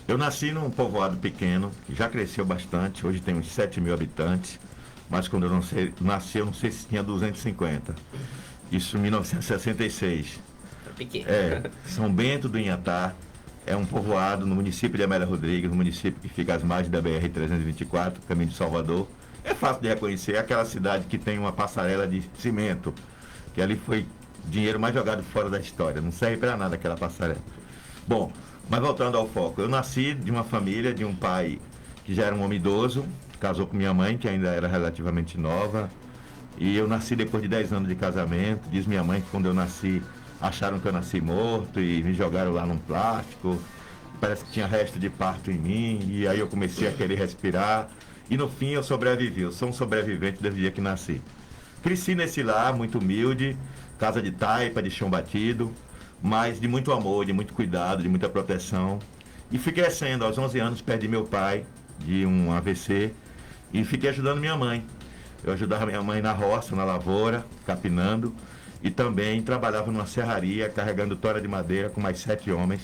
Eu nasci num povoado pequeno, que já cresceu bastante, hoje tem uns 7.000 habitantes, mas quando eu não sei, nasci, eu não sei se tinha 250. Isso em 1966. Tá pequeno. São Bento do Inhatá, é um povoado no município de Amélia Rodrigues, no município que fica às margens da BR-324, caminho de Salvador. É fácil de reconhecer, é aquela cidade que tem uma passarela de cimento, que ali foi dinheiro mais jogado fora da história, não serve para nada aquela passarela. Bom, mas voltando ao foco, eu nasci de uma família, de um pai que já era um homem idoso, casou com minha mãe, que ainda era relativamente nova, e eu nasci depois de 10 anos de casamento. Diz minha mãe que quando eu nasci, acharam que eu nasci morto e me jogaram lá num plástico, parece que tinha resto de parto em mim, e aí eu comecei a querer respirar, e no fim eu sobrevivi, eu sou um sobrevivente desde o dia que nasci. Cresci nesse lar, muito humilde, casa de taipa, de chão batido, mas de muito amor, de muito cuidado, de muita proteção. E fui crescendo. Aos 11 anos perdi meu pai de um AVC e fiquei ajudando minha mãe. Eu ajudava minha mãe na roça, na lavoura, capinando, e também trabalhava numa serraria carregando tora de madeira com mais 7 homens,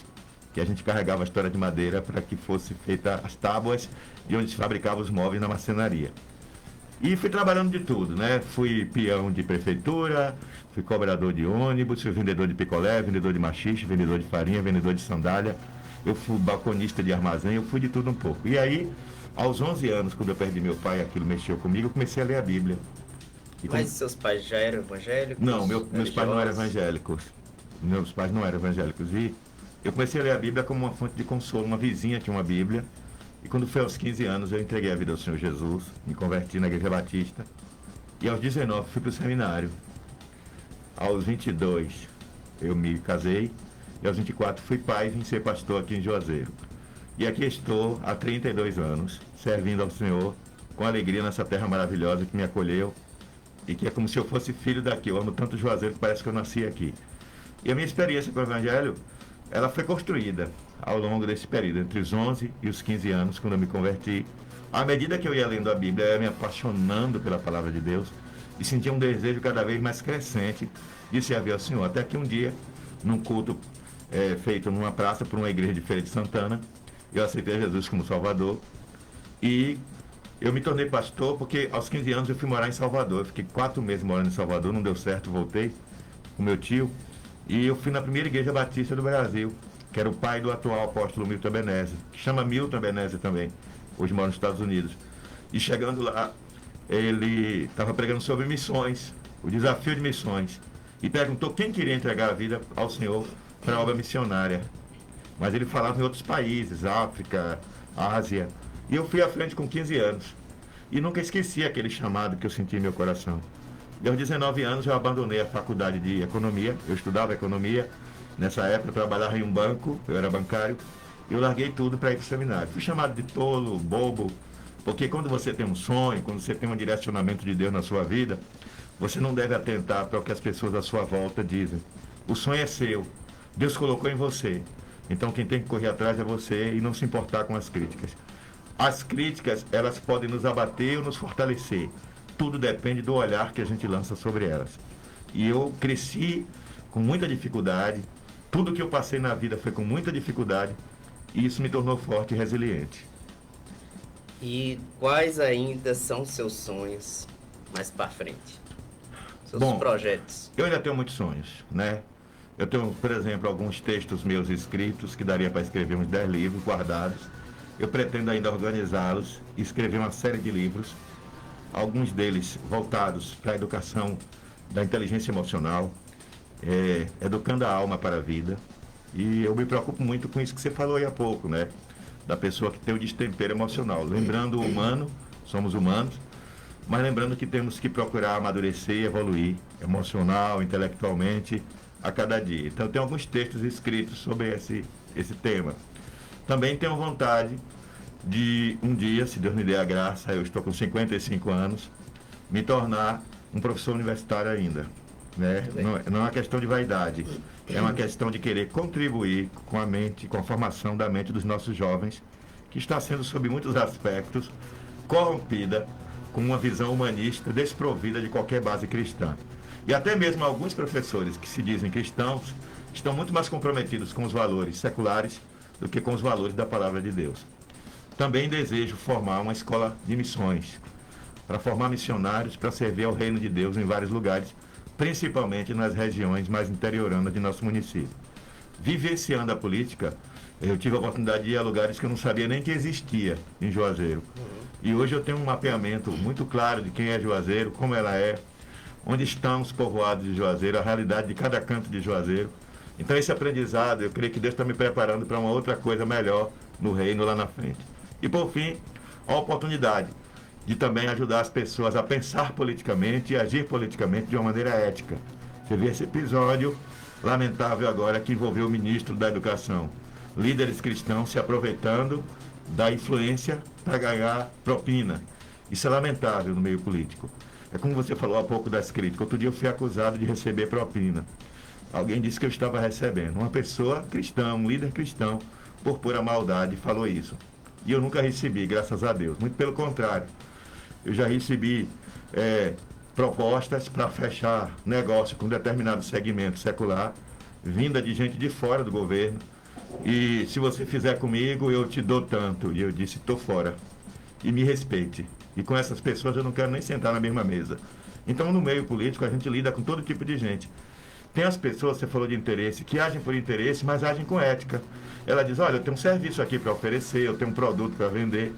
que a gente carregava as toras de madeira para que fosse feita as tábuas de onde se fabricava os móveis na marcenaria. E fui trabalhando de tudo, né? Fui peão de prefeitura, fui cobrador de ônibus, fui vendedor de picolé, vendedor de maxixe, vendedor de farinha, vendedor de sandália. Eu fui balconista de armazém, eu fui de tudo um pouco. E aí, aos 11 anos, quando eu perdi meu pai, aquilo mexeu comigo, eu comecei a ler a Bíblia. Mas seus pais já eram evangélicos? Não, meus pais não eram evangélicos. Meus pais não eram evangélicos. E eu comecei a ler a Bíblia como uma fonte de consolo. Uma vizinha tinha uma Bíblia. E quando foi aos 15 anos, eu entreguei a vida ao Senhor Jesus, me converti na Igreja Batista. E aos 19 fui para o seminário. Aos 22 eu me casei. E aos 24 fui pai e vim ser pastor aqui em Juazeiro. E aqui estou há 32 anos, servindo ao Senhor com alegria nessa terra maravilhosa que me acolheu. E que é como se eu fosse filho daqui. Eu amo tanto Juazeiro que parece que eu nasci aqui. E a minha experiência com o Evangelho, ela foi construída ao longo desse período, entre os 11 e os 15 anos, quando eu me converti. À medida que eu ia lendo a Bíblia, eu ia me apaixonando pela palavra de Deus e sentia um desejo cada vez mais crescente de servir ao Senhor. Até que um dia, num culto feito numa praça por uma igreja de Feira de Santana, eu aceitei Jesus como Salvador e eu me tornei pastor porque aos 15 anos eu fui morar em Salvador. Eu fiquei 4 meses morando em Salvador, não deu certo, voltei com meu tio e eu fui na primeira igreja batista do Brasil, que era o pai do atual apóstolo Milton Ebenezer, que chama Milton Ebenezer também, hoje mora nos Estados Unidos. E chegando lá, ele estava pregando sobre missões, o desafio de missões, e perguntou quem queria entregar a vida ao Senhor para a obra missionária. Mas ele falava em outros países, África, Ásia, e eu fui à frente com 15 anos. E nunca esqueci aquele chamado que eu senti em meu coração. E aos 19 anos eu abandonei a faculdade de economia, eu estudava economia. Nessa época eu trabalhava em um banco, eu era bancário, e eu larguei tudo para ir para o seminário. Fui chamado de tolo, bobo, porque quando você tem um sonho, quando você tem um direcionamento de Deus na sua vida, você não deve atentar para o que as pessoas à sua volta dizem. O sonho é seu, Deus colocou em você. Então quem tem que correr atrás é você e não se importar com as críticas. As críticas, elas podem nos abater ou nos fortalecer. Tudo depende do olhar que a gente lança sobre elas. E eu cresci com muita dificuldade. Tudo que eu passei na vida foi com muita dificuldade. E isso me tornou forte e resiliente. E quais ainda são seus sonhos mais para frente? Seus projetos? Eu ainda tenho muitos sonhos, né? Eu tenho, por exemplo, alguns textos meus escritos que daria para escrever uns 10 livros guardados. Eu pretendo ainda organizá-los e escrever uma série de livros, alguns deles voltados para a educação da inteligência emocional, educando a alma para a vida. E eu me preocupo muito com isso que você falou aí há pouco, né? Da pessoa que tem o destempero emocional. Lembrando o humano, somos humanos, mas lembrando que temos que procurar amadurecer e evoluir emocional, intelectualmente, a cada dia. Então, tem alguns textos escritos sobre esse tema. Também tenho vontade de, um dia, se Deus me der a graça, eu estou com 55 anos, me tornar um professor universitário ainda. Né? Não é uma questão de vaidade, é uma questão de querer contribuir com a mente, com a formação da mente dos nossos jovens, que está sendo, sob muitos aspectos, corrompida com uma visão humanista desprovida de qualquer base cristã. E até mesmo alguns professores que se dizem cristãos estão muito mais comprometidos com os valores seculares do que com os valores da palavra de Deus. Também desejo formar uma escola de missões, para formar missionários para servir ao reino de Deus em vários lugares, principalmente nas regiões mais interioranas de nosso município. Vivenciando a política, eu tive a oportunidade de ir a lugares que eu não sabia nem que existia em Juazeiro. E hoje eu tenho um mapeamento muito claro de quem é Juazeiro, como ela é, onde estão os povoados de Juazeiro, a realidade de cada canto de Juazeiro. Então esse aprendizado, eu creio que Deus está me preparando para uma outra coisa melhor no reino lá na frente. E por fim, a oportunidade de também ajudar as pessoas a pensar politicamente e agir politicamente de uma maneira ética. Você vê esse episódio lamentável agora que envolveu o ministro da Educação. Líderes cristãos se aproveitando da influência para ganhar propina. Isso é lamentável no meio político. É como você falou há pouco das críticas. Outro dia eu fui acusado de receber propina. Alguém disse que eu estava recebendo. Uma pessoa cristã, um líder cristão, por pura maldade, falou isso. E eu nunca recebi, graças a Deus. Muito pelo contrário. Eu já recebi propostas para fechar negócio com determinado segmento secular, vinda de gente de fora do governo. E se você fizer comigo, eu te dou tanto. E eu disse, estou fora. E me respeite. E com essas pessoas eu não quero nem sentar na mesma mesa. Então, no meio político, a gente lida com todo tipo de gente. Tem as pessoas, você falou de interesse, que agem por interesse, mas agem com ética. Ela diz, olha, eu tenho um serviço aqui para oferecer, eu tenho um produto para vender,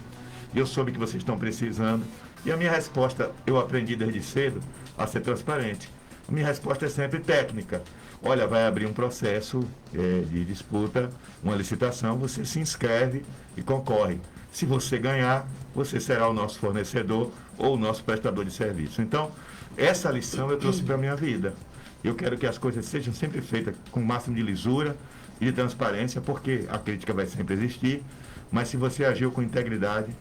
e eu soube que vocês estão precisando. E a minha resposta, eu aprendi desde cedo a ser transparente. A minha resposta é sempre técnica. Olha, vai abrir um processo de disputa, uma licitação, você se inscreve e concorre. Se você ganhar, você será o nosso fornecedor ou o nosso prestador de serviço. Então, essa lição eu trouxe para a minha vida. Eu quero que as coisas sejam sempre feitas com o máximo de lisura e de transparência, porque a crítica vai sempre existir, mas se você agiu com integridade,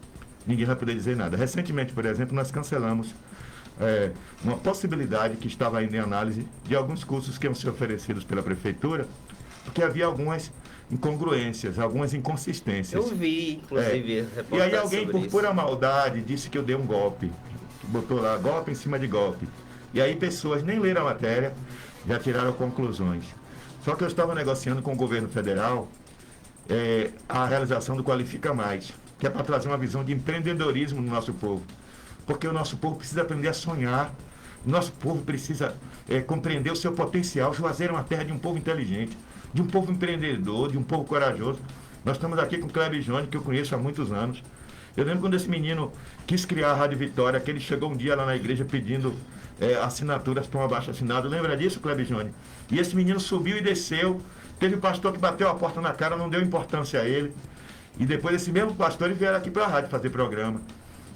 ninguém vai poder dizer nada. Recentemente, por exemplo, nós cancelamos uma possibilidade que estava ainda em análise de alguns cursos que iam ser oferecidos pela prefeitura, porque havia algumas incongruências, algumas inconsistências. Eu vi, inclusive, E aí alguém, por pura maldade, disse que eu dei um golpe. Botou lá, golpe em cima de golpe. E aí pessoas nem leram a matéria, já tiraram conclusões. Só que eu estava negociando com o governo federal a realização do Qualifica Mais, que é para trazer uma visão de empreendedorismo no nosso povo. Porque o nosso povo precisa aprender a sonhar, o nosso povo precisa compreender o seu potencial. Juazeiro é uma terra de um povo inteligente, de um povo empreendedor, de um povo corajoso. Nós estamos aqui com o Kleber Jônio, que eu conheço há muitos anos. Eu lembro quando esse menino quis criar a Rádio Vitória, que ele chegou um dia lá na igreja pedindo assinaturas para um abaixo-assinado. Lembra disso, Kleber Jônio? E esse menino subiu e desceu. Teve pastor que bateu a porta na cara, não deu importância a ele. E depois esse mesmo pastor ele veio aqui para a rádio fazer programa.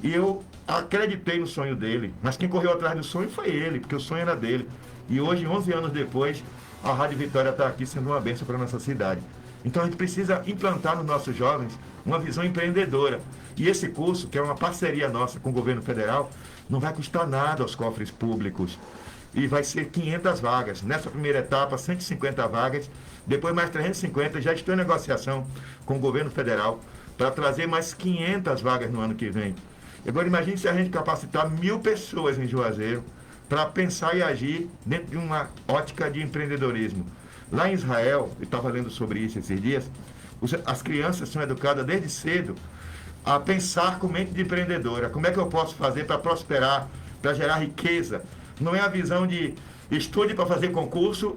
E eu acreditei no sonho dele, mas quem correu atrás do sonho foi ele, porque o sonho era dele. E hoje, 11 anos depois, a Rádio Vitória está aqui sendo uma bênção para a nossa cidade. Então a gente precisa implantar nos nossos jovens uma visão empreendedora. E esse curso, que é uma parceria nossa com o governo federal, não vai custar nada aos cofres públicos. E vai ser 500 vagas. Nessa primeira etapa, 150 vagas. Depois mais 350. Já estou em negociação com o governo federal para trazer mais 500 vagas no ano que vem. Agora imagine se a gente capacitar 1.000 pessoas em Juazeiro para pensar e agir dentro de uma ótica de empreendedorismo. Lá em Israel, eu estava lendo sobre isso esses dias, as crianças são educadas desde cedo a pensar com mente de empreendedora. Como é que eu posso fazer para prosperar, para gerar riqueza? Não é a visão de estude para fazer concurso,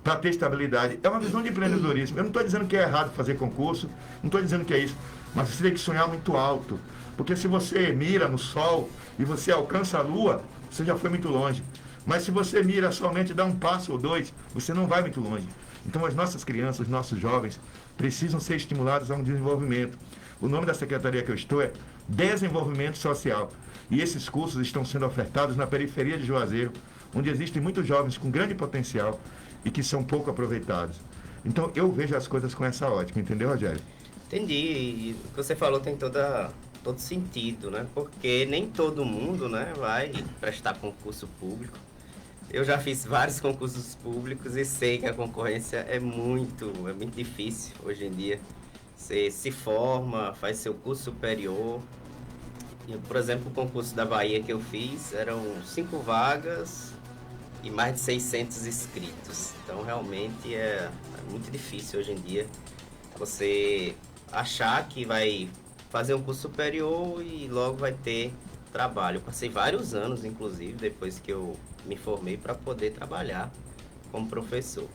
para ter estabilidade. É uma visão de empreendedorismo. Eu não estou dizendo que é errado fazer concurso, não estou dizendo que é isso, mas você tem que sonhar muito alto. Porque se você mira no sol e você alcança a lua, você já foi muito longe. Mas se você mira somente dá um passo ou dois, você não vai muito longe. Então as nossas crianças, os nossos jovens, precisam ser estimulados a um desenvolvimento. O nome da secretaria que eu estou é Desenvolvimento Social. E esses cursos estão sendo ofertados na periferia de Juazeiro, onde existem muitos jovens com grande potencial e que são pouco aproveitados. Então eu vejo as coisas com essa ótica, entendeu, Rogério? Entendi. E o que você falou tem todo sentido, né? Porque nem todo mundo, né, vai prestar concurso público. Eu já fiz vários concursos públicos e sei que a concorrência é muito difícil hoje em dia. Você se forma, faz seu curso superior. E, por exemplo, o concurso da Bahia que eu fiz, eram 5 vagas e mais de 600 inscritos. Então, realmente, é muito difícil hoje em dia Você achar que vai fazer um curso superior e logo vai ter trabalho. Eu passei vários anos, inclusive, depois que eu me formei, para poder trabalhar como professor.